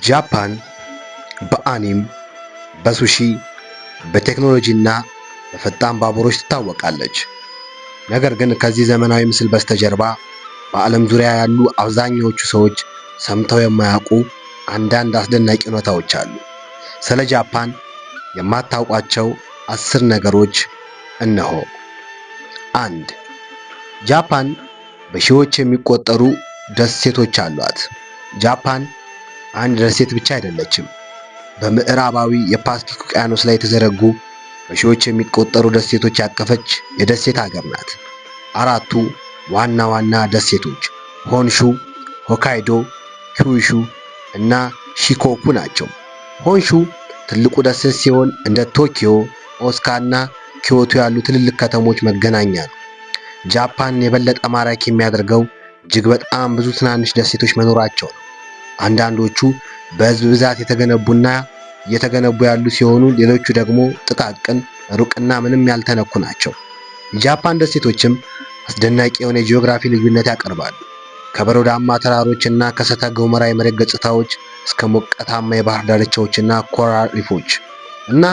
ጃፓን በአኒም፣ በሱሺ፣ በቴክኖሎጂና በፈጣን ባቡሮች ትታወቃለች። ነገር ግን ከዚህ ዘመናዊ ምስል በስተጀርባ በዓለም ዙሪያ ያሉ አብዛኛዎቹ ሰዎች ሰምተው የማያውቁ አንዳንድ አስደናቂ እውነታዎች አሉ። ስለ ጃፓን የማታውቋቸው 10 ነገሮች እነሆ። 1. ጃፓን በሺዎች የሚቆጠሩ ደሴቶች አሏት። ጃፓን አንድ ደሴት ብቻ አይደለችም። በምዕራባዊ የፓሲፊክ ውቅያኖስ ላይ የተዘረጉ በሺዎች የሚቆጠሩ ደሴቶች ያቀፈች የደሴት ሀገር ናት። 4ቱ ዋና ዋና ደሴቶች ሆንሹ፣ ሆካይዶ፣ ኪዩሹ እና ሺኮኩ ናቸው። ሆንሹ ትልቁ ደሴት ሲሆን እንደ ቶኪዮ፣ ኦሳካ እና ኪዮቶ ያሉ ትልልቅ ከተሞች መገናኛ ነው። ጃፓንን የበለጠ ማራኪ የሚያደርገው እጅግ በጣም ብዙ ትናንሽ ደሴቶች መኖራቸው ነው። አንዳንዶቹ በሕዝብ ብዛት የተገነቡና እየተገነቡ ያሉ ሲሆኑ ሌሎቹ ደግሞ ጥቃቅን፣ ሩቅና ምንም ያልተነኩ ናቸው። የጃፓን ደሴቶችም አስደናቂ የሆነ የጂኦግራፊ ልዩነት ያቀርባሉ። ከበረዶማ ተራሮችና ከእሳተ ገሞራ የመሬት ገጽታዎች እስከ ሞቃታማ የባህር ዳርቻዎችና ኮራል ሪፎች እና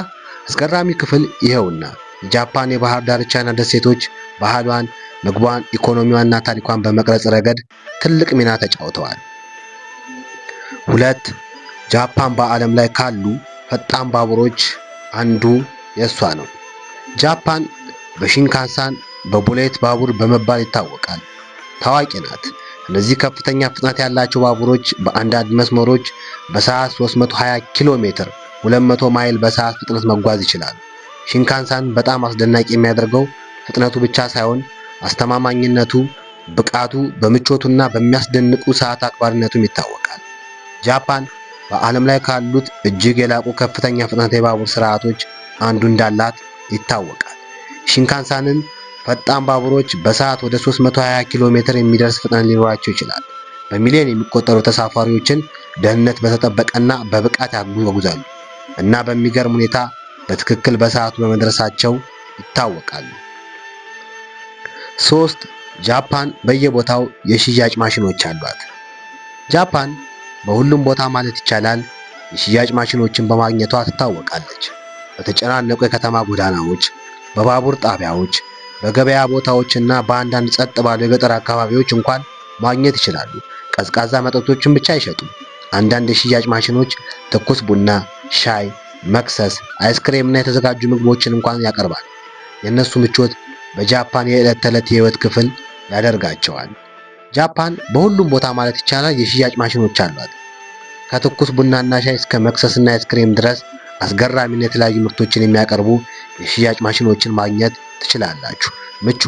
አስገራሚ ክፍል ይኸውና የጃፓን የባህር ዳርቻና ደሴቶች ባህሏን፣ ምግቧን፣ ኢኮኖሚዋንና ታሪኳን በመቅረጽ ረገድ ትልቅ ሚና ተጫውተዋል። 2. ጃፓን በዓለም ላይ ካሉ ፈጣን ባቡሮች አንዱ የእሷ ነው። ጃፓን በሺንካንሳን በቡሌት ባቡር በመባል ይታወቃል። ታዋቂ ናት። እነዚህ ከፍተኛ ፍጥነት ያላቸው ባቡሮች በአንዳንድ መስመሮች በሰዓት 320 ኪሎ ሜትር 200 ማይል በሰዓት ፍጥነት መጓዝ ይችላሉ። ሺንካንሳን በጣም አስደናቂ የሚያደርገው ፍጥነቱ ብቻ ሳይሆን አስተማማኝነቱ፣ ብቃቱ፣ በምቾቱና በሚያስደንቁ ሰዓት አክባሪነቱም ይታወቃል። ጃፓን በዓለም ላይ ካሉት እጅግ የላቁ ከፍተኛ ፍጥነት የባቡር ስርዓቶች አንዱ እንዳላት ይታወቃል። ሺንካንሳንን ፈጣን ባቡሮች በሰዓት ወደ 320 ኪሎ ሜትር የሚደርስ ፍጥነት ሊኖራቸው ይችላል። በሚሊዮን የሚቆጠሩ ተሳፋሪዎችን ደህንነት በተጠበቀና በብቃት ያጓጉዛሉ እና በሚገርም ሁኔታ በትክክል በሰዓቱ በመድረሳቸው ይታወቃሉ። 3. ጃፓን በየቦታው የሽያጭ ማሽኖች አሏት። ጃፓን በሁሉም ቦታ ማለት ይቻላል የሽያጭ ማሽኖችን በማግኘቷ ትታወቃለች። በተጨናነቁ የከተማ ጎዳናዎች፣ በባቡር ጣቢያዎች፣ በገበያ ቦታዎች እና በአንዳንድ ጸጥ ባሉ የገጠር አካባቢዎች እንኳን ማግኘት ይችላሉ። ቀዝቃዛ መጠጦችን ብቻ አይሸጡም። አንዳንድ የሽያጭ ማሽኖች ትኩስ ቡና፣ ሻይ፣ መክሰስ፣ አይስክሬም እና የተዘጋጁ ምግቦችን እንኳን ያቀርባል። የእነሱ ምቾት በጃፓን የዕለት ተዕለት የህይወት ክፍል ያደርጋቸዋል። ጃፓን በሁሉም ቦታ ማለት ይቻላል የሽያጭ ማሽኖች አሏት። ከትኩስ ቡናና ሻይ እስከ መክሰስና አይስክሬም ድረስ አስገራሚና የተለያዩ ምርቶችን የሚያቀርቡ የሽያጭ ማሽኖችን ማግኘት ትችላላችሁ። ምቹ፣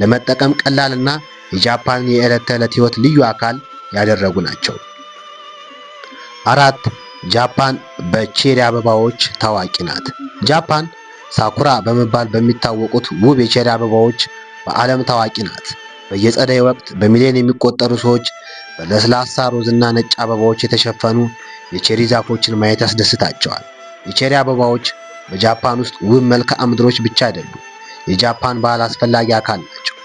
ለመጠቀም ቀላልና የጃፓንን የዕለት ተዕለት ህይወት ልዩ አካል ያደረጉ ናቸው። 4. ጃፓን በቼሪ አበባዎች ታዋቂ ናት። ጃፓን ሳኩራ በመባል በሚታወቁት ውብ የቼሪ አበባዎች በዓለም ታዋቂ ናት። በየጸደይ ወቅት በሚሊዮን የሚቆጠሩ ሰዎች በለስላሳ ሮዝና ነጭ አበባዎች የተሸፈኑ የቼሪ ዛፎችን ማየት ያስደስታቸዋል። የቼሪ አበባዎች በጃፓን ውስጥ ውብ መልክዓ ምድሮች ብቻ አይደሉም፣ የጃፓን ባህል አስፈላጊ አካል ናቸው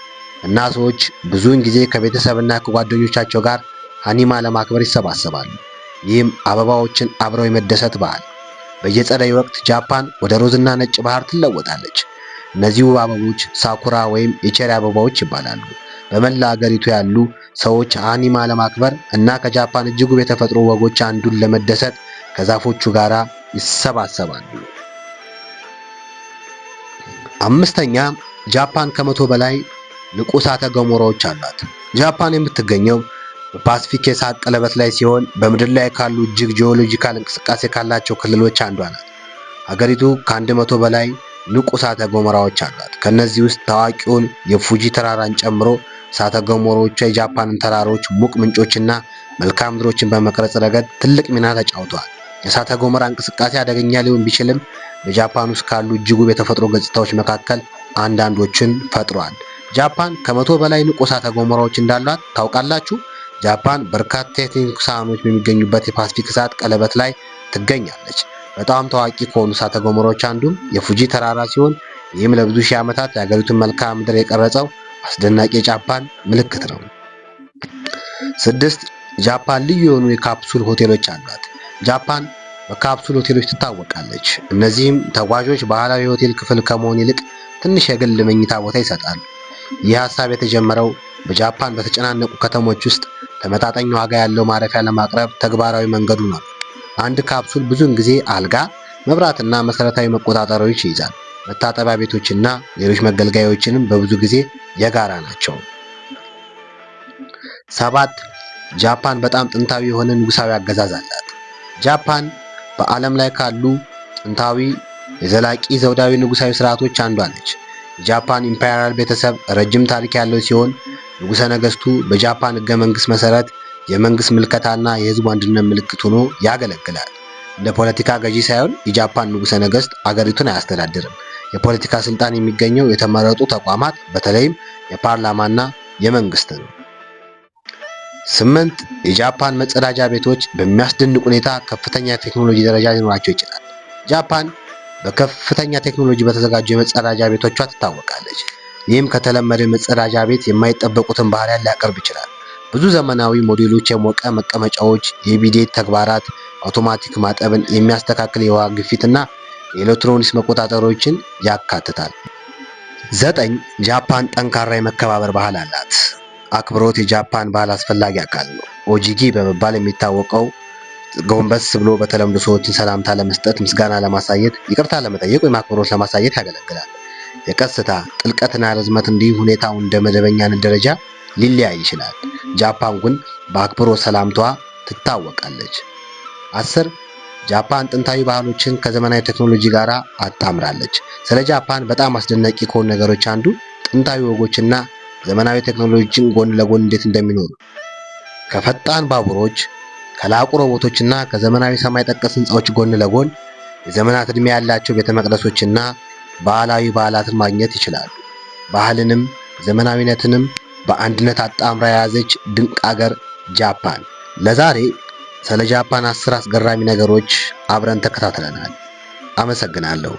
እና ሰዎች ብዙውን ጊዜ ከቤተሰብና ከጓደኞቻቸው ጋር ሃኒማ ለማክበር ይሰባሰባሉ። ይህም አበባዎችን አብረው የመደሰት ባህል። በየጸደይ ወቅት ጃፓን ወደ ሮዝና ነጭ ባህር ትለወጣለች። እነዚህ ውብ አበቦች ሳኩራ ወይም የቼሪ አበባዎች ይባላሉ። በመላ አገሪቱ ያሉ ሰዎች ሃኒማ ለማክበር እና ከጃፓን እጅግ ውብ የተፈጥሮ ወጎች አንዱን ለመደሰት ከዛፎቹ ጋር ይሰባሰባሉ። 5. ጃፓን ከ100 በላይ ንቁ እሳተ ገሞራዎች አሏት። ጃፓን የምትገኘው በፓሲፊክ የእሳት ቀለበት ላይ ሲሆን በምድር ላይ ካሉ እጅግ ጂኦሎጂካል እንቅስቃሴ ካላቸው ክልሎች አንዷ ናት። ሀገሪቱ ከ100 በላይ ንቁ እሳተ ገሞራዎች አሏት። ከነዚህ ውስጥ ታዋቂውን የፉጂ ተራራን ጨምሮ እሳተ ገሞራዎቿ የጃፓንን ተራሮች፣ ሙቅ ምንጮችና መልክዓ ምድሮችን በመቅረጽ ረገድ ትልቅ ሚና ተጫውተዋል። የእሳተ ገሞራ እንቅስቃሴ አደገኛ ሊሆን ቢችልም በጃፓን ውስጥ ካሉ እጅግ ውብ የተፈጥሮ ገጽታዎች መካከል አንዳንዶችን ፈጥሯል። ጃፓን ከ100 በላይ ንቁ እሳተ ገሞራዎች እንዳሏት ታውቃላችሁ? ጃፓን በርካታ የቴክኒክ ሳህኖች በሚገኙበት የፓሲፊክ እሳት ቀለበት ላይ ትገኛለች። በጣም ታዋቂ ከሆኑ እሳተ ገሞራዎች አንዱም የፉጂ ተራራ ሲሆን ይህም ለብዙ ሺህ ዓመታት የሀገሪቱን መልክዓ ምድር የቀረጸው አስደናቂ የጃፓን ምልክት ነው። 6. ጃፓን ልዩ የሆኑ የካፕሱል ሆቴሎች አሏት። ጃፓን በካፕሱል ሆቴሎች ትታወቃለች። እነዚህም ተጓዦች ባህላዊ የሆቴል ክፍል ከመሆን ይልቅ ትንሽ የግል መኝታ ቦታ ይሰጣሉ። ይህ ሀሳብ የተጀመረው በጃፓን በተጨናነቁ ከተሞች ውስጥ ተመጣጣኝ ዋጋ ያለው ማረፊያ ለማቅረብ ተግባራዊ መንገዱ ነው። አንድ ካፕሱል ብዙውን ጊዜ አልጋ፣ መብራትና መሰረታዊ መቆጣጠሪያዎች ይይዛል። መታጠቢያ ቤቶችና ሌሎች መገልገያዎችንም በብዙ ጊዜ የጋራ ናቸው። 7. ጃፓን በጣም ጥንታዊ የሆነ ንጉሳዊ አገዛዝ አላት። ጃፓን በዓለም ላይ ካሉ ጥንታዊ የዘላቂ ዘውዳዊ ንጉሳዊ ስርዓቶች አንዷ ነች። የጃፓን ኢምፔሪያል ቤተሰብ ረጅም ታሪክ ያለው ሲሆን ንጉሠ ነገሥቱ በጃፓን ሕገ መንግሥት መሠረት የመንግሥት ምልከታና የሕዝቡ አንድነት ምልክት ሆኖ ያገለግላል። እንደ ፖለቲካ ገዢ ሳይሆን የጃፓን ንጉሠ ነገሥት አገሪቱን አያስተዳድርም። የፖለቲካ ስልጣን የሚገኘው የተመረጡ ተቋማት በተለይም የፓርላማና የመንግስት ነው። 8. የጃፓን መጸዳጃ ቤቶች በሚያስደንቅ ሁኔታ ከፍተኛ የቴክኖሎጂ ደረጃ ሊኖራቸው ይችላል። ጃፓን በከፍተኛ ቴክኖሎጂ በተዘጋጁ የመጸዳጃ ቤቶቿ ትታወቃለች። ይህም ከተለመደ የመጸዳጃ ቤት የማይጠበቁትን ባህሪያት ሊያቀርብ ይችላል። ብዙ ዘመናዊ ሞዴሎች የሞቀ መቀመጫዎች፣ የቢዴት ተግባራት፣ አውቶማቲክ ማጠብን የሚያስተካክል የውሃ ግፊትና የኤሌክትሮኒክስ መቆጣጠሪያዎችን ያካትታል። 9. ጃፓን ጠንካራ የመከባበር ባህል አላት። አክብሮት የጃፓን ባህል አስፈላጊ አካል ነው። ኦጂጊ በመባል የሚታወቀው ጎንበስ ብሎ በተለምዶ ሰዎችን ሰላምታ ለመስጠት፣ ምስጋና ለማሳየት፣ ይቅርታ ለመጠየቅ ወይም አክብሮት ለማሳየት ያገለግላል። የቀስታ ጥልቀትና ርዝመት እንዲሁ ሁኔታው እንደ መደበኛነት ደረጃ ሊለያይ ይችላል። ጃፓን ግን በአክብሮት ሰላምታዋ ትታወቃለች። 10. ጃፓን ጥንታዊ ባህሎችን ከዘመናዊ ቴክኖሎጂ ጋር አጣምራለች። ስለ ጃፓን በጣም አስደናቂ ከሆኑ ነገሮች አንዱ ጥንታዊ ወጎችና ዘመናዊ ቴክኖሎጂን ጎን ለጎን እንዴት እንደሚኖሩ፣ ከፈጣን ባቡሮች፣ ከላቁ ሮቦቶችና ከዘመናዊ ሰማይ ጠቀስ ህንፃዎች ጎን ለጎን የዘመናት ዕድሜ ያላቸው ቤተ መቅደሶችና ባህላዊ በዓላትን ማግኘት ይችላሉ። ባህልንም ዘመናዊነትንም በአንድነት አጣምራ የያዘች ድንቅ አገር ጃፓን። ለዛሬ ስለ ጃፓን 10 አስገራሚ ነገሮች አብረን ተከታትለናል። አመሰግናለሁ።